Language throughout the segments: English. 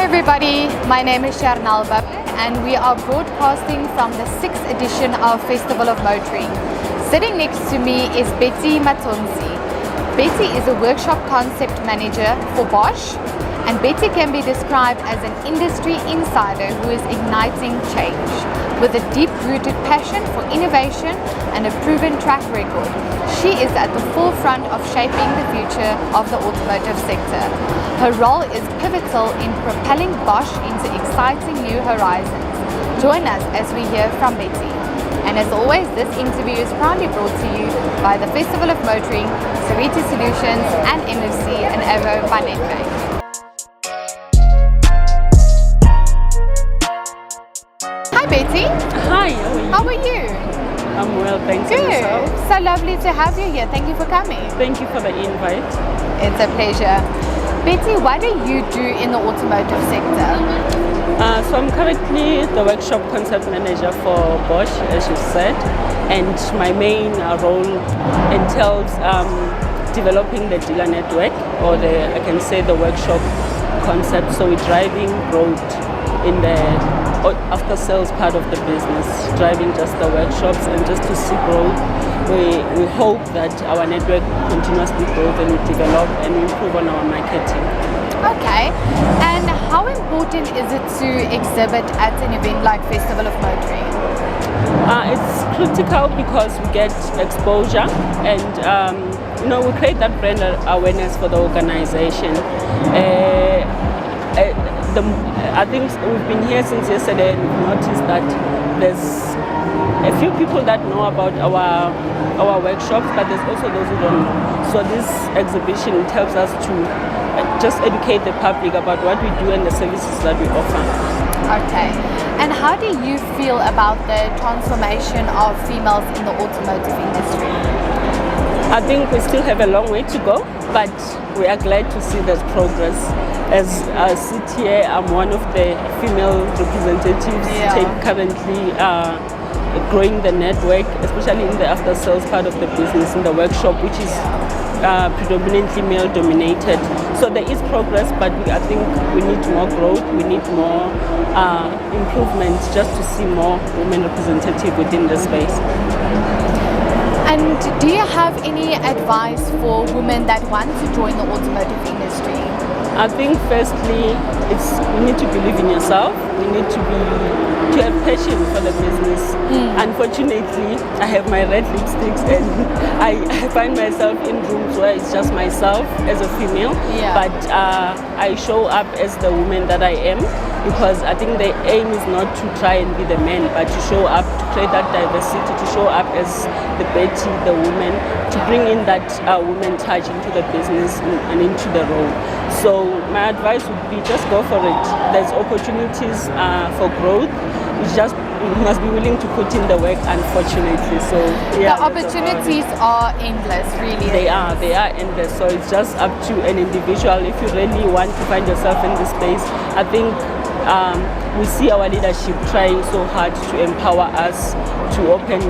everybody, my name is Sharnalba and we are broadcasting from the 6th edition of Festival of Motoring. Sitting next to me is Mathonsi. Betty is a workshop concept manager for Bosch, and Betty can be described as an industry insider who is igniting change with a deep-rooted passion for innovation and a proven track record. She is at the forefront of shaping the future of the automotive sector. Her role is pivotal in propelling Bosch into exciting new horizons. Join us as we hear from Betty. And as always, this interview is proudly brought to you by the Festival of Motoring, Soweto Solutions and MFC and Evo by Nedbank. Hi Betty. Hi, How are you? I'm well, thanks. Good. So lovely to have you here. Thank you for coming. Thank you for the invite. It's a pleasure. Betty, what do you do in the automotive sector? So I'm currently the workshop concept manager for Bosch, as you said, and my main role entails developing the dealer network, or I can say the workshop concept. So we're driving growth in the after sales part of the business, driving just the workshops and just to see growth. We hope that our network continuously grows and we develop and improve on our marketing. Okay, and how important is it to exhibit at an event like Festival of Motoring? It's critical because we get exposure and we create that brand awareness for the organization. I think we've been here since yesterday and we've noticed that there's a few people that know about our workshops, but there's also those who don't. So this exhibition helps us to just educate the public about what we do and the services that we offer. Okay, and how do you feel about the transformation of females in the automotive industry? I think we still have a long way to go, but we are glad to see there's progress. As I sit here, I'm one of the female representatives currently growing the network, especially in the after-sales part of the business, in the workshop, which is predominantly male-dominated. So there is progress, but I think we need more growth, we need more improvement just to see more women representative within the space. And do you have any advice for women that want to join the automotive industry? I think firstly, you need to believe in yourself. You need to have passion for the business. Unfortunately, I have my red lipsticks and I find myself in rooms where it's just myself as a female. But I show up as the woman that I am, because I think the aim is not to try and be the man, but to show up, to create that diversity, to show up as the Betty, the woman, to bring in that woman touch into the business and into the role. So my advice would be just go for it. There's opportunities for growth. You must be willing to put in the work, unfortunately. So the opportunities are endless, really. They are endless. So it's just up to an individual. If you really want to find yourself in this space, I think we see our leadership trying so hard to empower us to open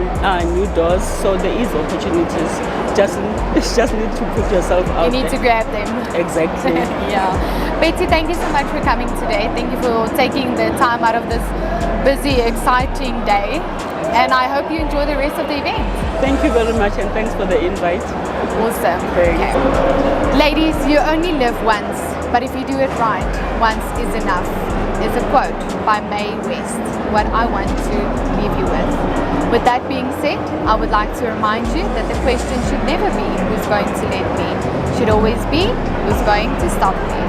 new doors. So there is opportunities. You just need to put yourself out there. You need to grab them. Exactly. Betty, thank you so much for coming today. Thank you for taking the time out of this busy, exciting day. And I hope you enjoy the rest of the event. Thank you very much, and thanks for the invite. Awesome. Okay. Ladies, you only live once, but if you do it right, once is enough, is a quote by Mae West, what I want to leave you with. With that being said, I would like to remind you that the question should never be who's going to let me, should always be who's going to stop me.